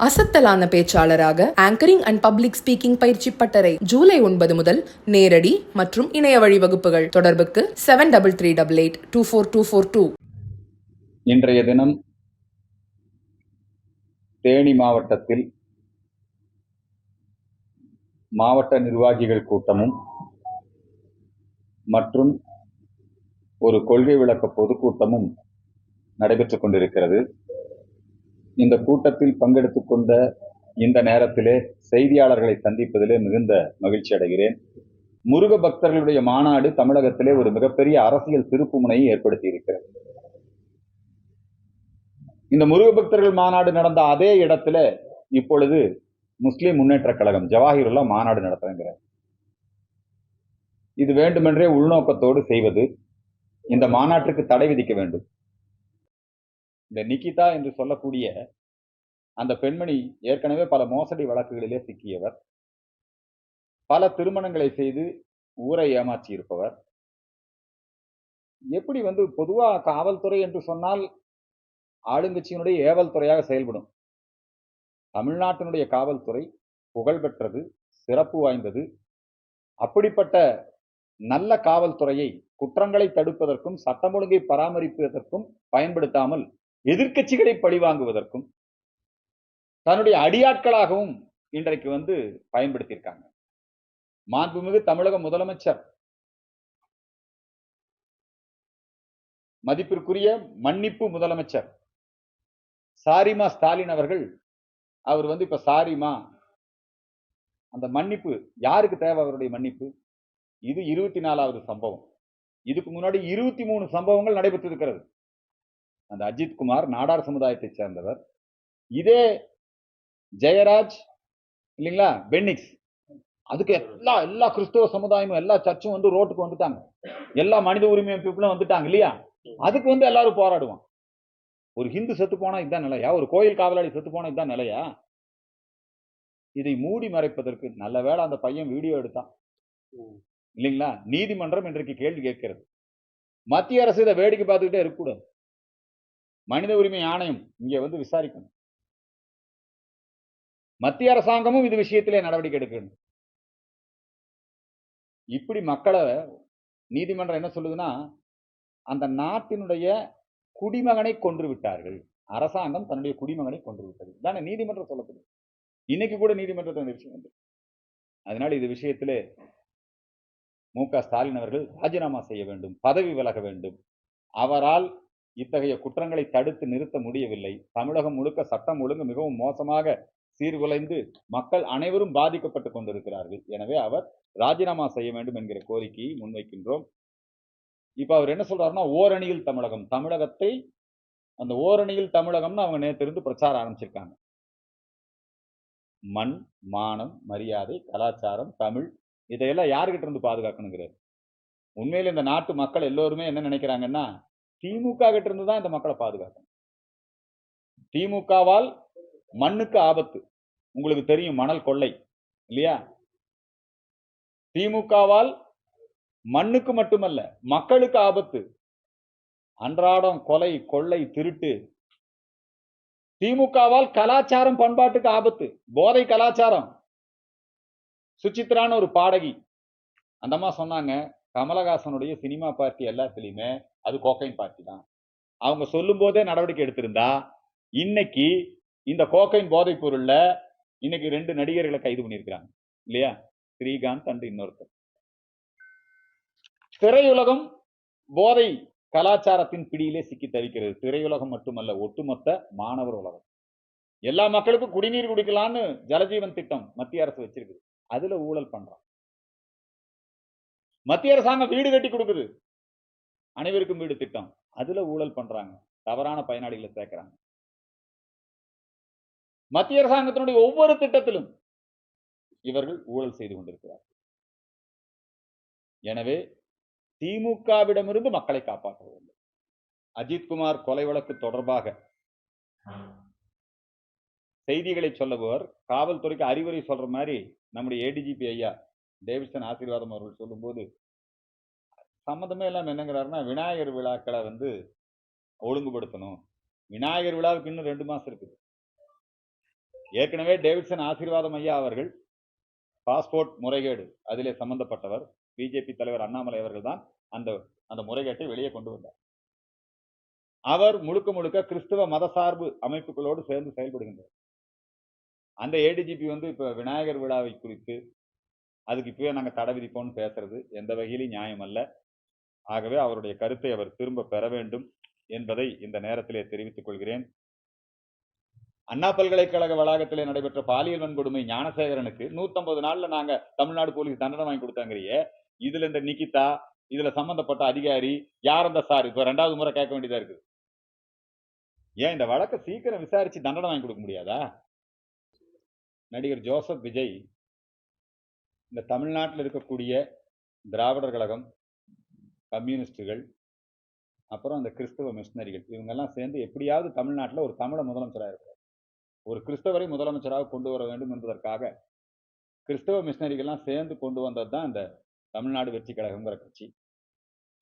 அசத்தலான பேச்சாளராக anchoring and public speaking பயிற்சி பட்டறை ஜூலை 9 முதல் நேரடி மற்றும் இணைய வழி வகுப்புகள். தொடர்புக்கு 7338824242. இன்றைய தினம் தேனி மாவட்டத்தில் மாவட்ட நிர்வாகிகள் கூட்டமும் மற்றும் ஒரு கொள்கை விளக்க பொதுக்கூட்டமும் நடைபெற்றுக் கொண்டிருக்கிறது. இந்த கூட்டத்தில் பங்கெடுத்துக் கொண்ட இந்த நேரத்திலே செய்தியாளர்களை சந்திப்பதிலே மிகுந்த மகிழ்ச்சி அடைகிறேன். முருக பக்தர்களுடைய மாநாடு தமிழகத்திலே ஒரு மிகப்பெரிய அரசியல் திருப்புமுனையை ஏற்படுத்தி இருக்கிறது. இந்த முருக பக்தர்கள் மாநாடு நடந்த அதே இடத்துல இப்பொழுது முஸ்லிம் முன்னேற்ற கழகம் ஜவாஹிருல்லா மாநாடு நடத்துகிறார். இது வேண்டுமென்றே உள்நோக்கத்தோடு செய்வது. இந்த மாநாட்டுக்கு தடை விதிக்க வேண்டும். இந்த நிகிதா என்று சொல்லக்கூடிய அந்த பெண்மணி ஏற்கனவே பல மோசடி வழக்குகளிலே சிக்கியவர், பல திருமணங்களை செய்து ஊரை ஏமாற்றி இருப்பவர். எப்படி பொதுவா காவல்துறை என்று சொன்னால் ஆளுங்கட்சியினுடைய ஏவல் துறையாக செயல்படும். தமிழ்நாட்டினுடைய காவல்துறை புகழ்பெற்றது, சிறப்பு வாய்ந்தது. அப்படிப்பட்ட நல்ல காவல்துறையை குற்றங்களை தடுப்பதற்கும் சட்டம் ஒழுங்கை பராமரிப்பதற்கும் பயன்படுத்தாமல் எதிர்க்கட்சிகளை பழிவாங்குவதற்கும் தன்னுடைய அடியாட்களாகவும் இன்றைக்கு பயன்படுத்தியிருக்காங்க. மாண்புமிகு தமிழக முதலமைச்சர் மதிப்பிற்குரிய மன்னிப்பு முதலமைச்சர் சாரிமா ஸ்டாலின் அவர்கள் அவர் இப்ப சாரிமா அந்த மன்னிப்பு யாருக்கு தேவை? அவருடைய மன்னிப்பு இது 24வது சம்பவம். இதுக்கு முன்னாடி 23 சம்பவங்கள் நடைபெற்றிருக்கிறது. அந்த அஜித் குமார் நாடார் சமுதாயத்தை சேர்ந்தவர். இதே ஜெயராஜ் இல்லைங்களா, பென்னிக்ஸ், அதுக்கு எல்லா கிறிஸ்தவ சமுதாயமும் எல்லா சர்ச்சும் ரோட்டுக்கு வந்துட்டாங்க. எல்லா மனித உரிமை அமைப்புகளும் வந்துட்டாங்க இல்லையா? அதுக்கு எல்லாரும் போராடுவான். ஒரு ஹிந்து செத்து போனா இதுதான் நிலையா? ஒரு கோயில் காவலாளி செத்து போனா இதுதான் நிலையா? இதை மூடி மறைப்பதற்கு நல்ல வேளை அந்த பையன் வீடியோ எடுத்தான் இல்லைங்களா? நீதிமன்றம் இன்றைக்கு கேள்வி கேட்கிறது. மத்திய அரசு இதை வேடிக்கை பார்த்துக்கிட்டே இருக்கக்கூடாது. மனித உரிமை ஆணையம் இங்க விசாரிக்கணும். மத்திய அரசாங்கமும் இது விஷயத்திலே நடவடிக்கை எடுக்கணும். இப்படி மக்களை நீதிமன்றம் என்ன சொல்லுதுன்னா, அந்த நாட்டினுடைய குடிமகனை கொன்று விட்டார்கள், அரசாங்கம் தன்னுடைய குடிமகனை கொன்று விட்டது தானே நீதிமன்றம் சொல்லப்படுது. இன்னைக்கு கூட நீதிமன்றத்தில் விஷயம் வந்து. அதனால இது விஷயத்திலே மு.க. ஸ்டாலின் அவர்கள் ராஜினாமா செய்ய வேண்டும், பதவி விலக வேண்டும். அவரால் இத்தகைய குற்றங்களை தடுத்து நிறுத்த முடியவில்லை. தமிழகம் முழுக்க சட்டம் ஒழுங்கு மிகவும் மோசமாக சீர்குலைந்து மக்கள் அனைவரும் பாதிக்கப்பட்டுக் கொண்டிருக்கிறார்கள். எனவே அவர் ராஜினாமா செய்ய வேண்டும் என்கிற கோரிக்கையை முன்வைக்கின்றோம். இப்ப அவர் என்ன சொல்றாருன்னா, ஓரணியில் தமிழகம், தமிழகத்தை அந்த ஓரணியில் தமிழகம்னு அவங்க நேற்றிருந்து பிரச்சாரம் ஆரம்பிச்சிருக்காங்க. மண், மானம், மரியாதை, கலாச்சாரம், தமிழ் இதையெல்லாம் யாருகிட்ட இருந்து பாதுகாக்கணுங்கிறார். உண்மையில இந்த நாட்டு மக்கள் எல்லோருமே என்ன நினைக்கிறாங்கன்னா, திமுக கிட்ட இருந்து தான் இந்த மக்களை பாதுகாக்கணும். திமுகவால் மண்ணுக்கு ஆபத்து. உங்களுக்கு தெரியும், மணல் கொள்ளை இல்லையா? திமுகவால் மண்ணுக்கு மட்டுமல்ல மக்களுக்கு ஆபத்து. அன்றாடம் கொலை, கொள்ளை, திருட்டு. திமுகவால் கலாச்சாரம், பண்பாட்டுக்கு ஆபத்து, போதை கலாச்சாரம். சுசித்ரான்னு ஒரு பாடகி, அந்த அம்மா சொன்னாங்க, கமலஹாசனுடைய சினிமா பார்ட்டி எல்லாத்துலயுமே அது கோக்கைன் பார்ட்டி தான். அவங்க சொல்லும் போதே நடவடிக்கை எடுத்திருந்தா இன்னைக்கு இந்த கோக்கைன் போதைப் பொருள்ல இன்னைக்கு 2 நடிகர்களை கைது பண்ணியிருக்கிறாங்க இல்லையா? ஸ்ரீகாந்த் அண்ட் இன்னொருத்தர். திரையுலகம் போதை கலாச்சாரத்தின் பிடியிலே சிக்கி தவிக்கிறது. திரையுலகம் மட்டுமல்ல, ஒட்டுமொத்த மாணவர் உலகம். எல்லா மக்களுக்கும் குடிநீர் குடிக்கலான்னு ஜலஜீவன் திட்டம் மத்திய அரசு வச்சிருக்குது. அதுல ஊழல் பண்றான். மத்திய அரசாங்கம் வீடு கட்டி கொடுக்குது, அனைவருக்கும் வீடு திட்டம், அதுல ஊழல் பண்றாங்க, தவறான பயனாளிகளை சேர்க்கிறாங்க. மத்திய அரசாங்கத்தினுடைய ஒவ்வொரு திட்டத்திலும் இவர்கள் ஊழல் செய்து கொண்டிருக்கிறார். எனவே திமுகவிடமிருந்து மக்களை காப்பாற்ற வேண்டும். அஜித்குமார் கொலை வழக்கு தொடர்பாக செய்திகளை சொல்லுபவர் காவல்துறைக்கு அறிவுரை சொல்ற மாதிரி நம்முடைய ஏடிஜிபி ஐயா டேவிட்சன் ஆசீர்வாதம் அவர்கள் சொல்லும் போது சம்மந்தமே எல்லாம் என்னங்கிறாருன்னா, விநாயகர் விழாக்களை ஒழுங்குபடுத்தணும். விநாயகர் விழாவுக்கு இன்னும் 2 மாசம் இருக்குது. ஏற்கனவே டேவிட்சன் ஆசீர்வாதம் ஐயா அவர்கள் பாஸ்போர்ட் முறைகேடு அதிலே சம்பந்தப்பட்டவர். பிஜேபி தலைவர் அண்ணாமலை அவர்கள் தான் அந்த அந்த முறைகேட்டை வெளியே கொண்டு வந்தார். அவர் முழுக்க முழுக்க கிறிஸ்தவ மதசார்பு அமைப்புகளோடு சேர்ந்து செயல்படுகின்றார். அந்த ஏடிஜிபி வந்து இப்ப விநாயகர் விழாவை குறித்து அதுக்கு இப்பவே நாங்க தடை விதிப்போம்னு பேசுறது எந்த வகையிலும் நியாயம் அல்ல. ஆகவே அவருடைய கருத்தை அவர் திரும்ப பெற வேண்டும் என்பதை இந்த நேரத்திலே தெரிவித்துக் கொள்கிறேன். அண்ணா பல்கலைக்கழக வளாகத்திலே நடைபெற்ற பாலியல் வன்கொடுமை ஞானசேகரனுக்கு 150 நாள்ல நாங்க தமிழ்நாடு போலீஸ் தண்டனை வாங்கி கொடுத்தாங்கறியே. இதுல இந்த நிகிதா, இதுல சம்பந்தப்பட்ட அதிகாரி யார் அந்த சார்? இப்ப 2வது முறை கேட்க வேண்டியதா இருக்கு. ஏன் இந்த வழக்கை சீக்கிரம் விசாரிச்சு தண்டனை வாங்கி கொடுக்க முடியாதா? நடிகர் ஜோசப் விஜய் இந்த தமிழ்நாட்டில் இருக்கக்கூடிய திராவிடர் கழகம், கம்யூனிஸ்டுகள், அப்புறம் அந்த கிறிஸ்தவ மிஷினரிகள் இவங்கெல்லாம் சேர்ந்து எப்படியாவது தமிழ்நாட்டில் ஒரு தமிழ முதலமைச்சராக இருக்கிறார். ஒரு கிறிஸ்தவரை முதலமைச்சராக கொண்டு வர வேண்டும் என்பதற்காக கிறிஸ்தவ மிஷினரிகள்லாம் சேர்ந்து கொண்டு வந்தது தான் இந்த தமிழ்நாடு வெற்றி கழகம்ங்கிற கட்சி.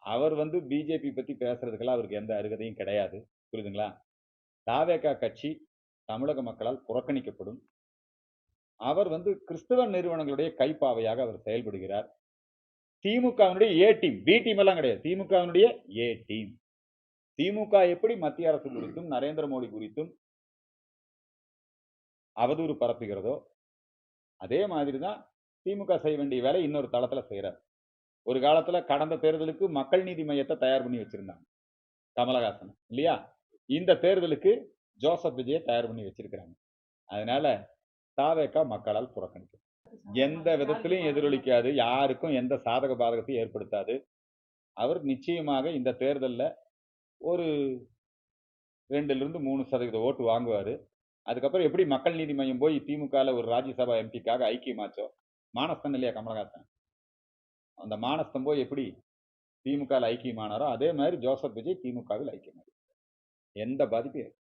அவர் வந்து பிஜேபி பத்தி பேசுறதுக்கெல்லாம் அவருக்கு எந்த அருகதையும் கிடையாது. புரியுதுங்களா? தாவேகா கட்சி தமிழக மக்களால் புறக்கணிக்கப்படும். அவர் வந்து கிறிஸ்தவ நிறுவனங்களுடைய கைப்பாவையாக அவர் செயல்படுகிறார். திமுகவினுடைய ஏ டீம், பி டீம் எல்லாம் கிடையாது. திமுகவினுடைய ஏ டீம். திமுக எப்படி மத்திய அரசு குறித்தும் நரேந்திர மோடி குறித்தும் அவதூறு பரப்புகிறதோ அதே மாதிரிதான் திமுக செய்ய வேண்டிய வேலை இன்னொரு தளத்துல செய்யறார். ஒரு காலத்துல கடந்த தேர்தலுக்கு மக்கள் நீதி மையத்தை தயார் பண்ணி வச்சிருந்தாங்க கமலஹாசன் இல்லையா? இந்த தேர்தலுக்கு ஜோசப் விஜயை தயார் பண்ணி வச்சிருக்கிறாங்க. அதனால தாவேகா மக்களால் புறக்கணிக்கும். எந்த விதத்திலையும் எதிரொலிக்காது, யாருக்கும் எந்த சாதக பாதகத்தையும் ஏற்படுத்தாது. அவர் நிச்சயமாக இந்த தேர்தலில் ஒரு 2-3% ஓட்டு வாங்குவாரு. அதுக்கப்புறம் எப்படி மக்கள் நீதி மையம் போய் திமுகல ஒரு ராஜ்யசபா எம்பிக்காக ஐக்கியமாச்சோ, மானஸ்தன் இல்லையா கமலஹாசன், அந்த மானஸ்தன் போய் எப்படி திமுகல ஐக்கியமானாரோ அதே மாதிரி ஜோசப் விஜய் திமுகவில் ஐக்கியமானார். எந்த பாதிப்பும்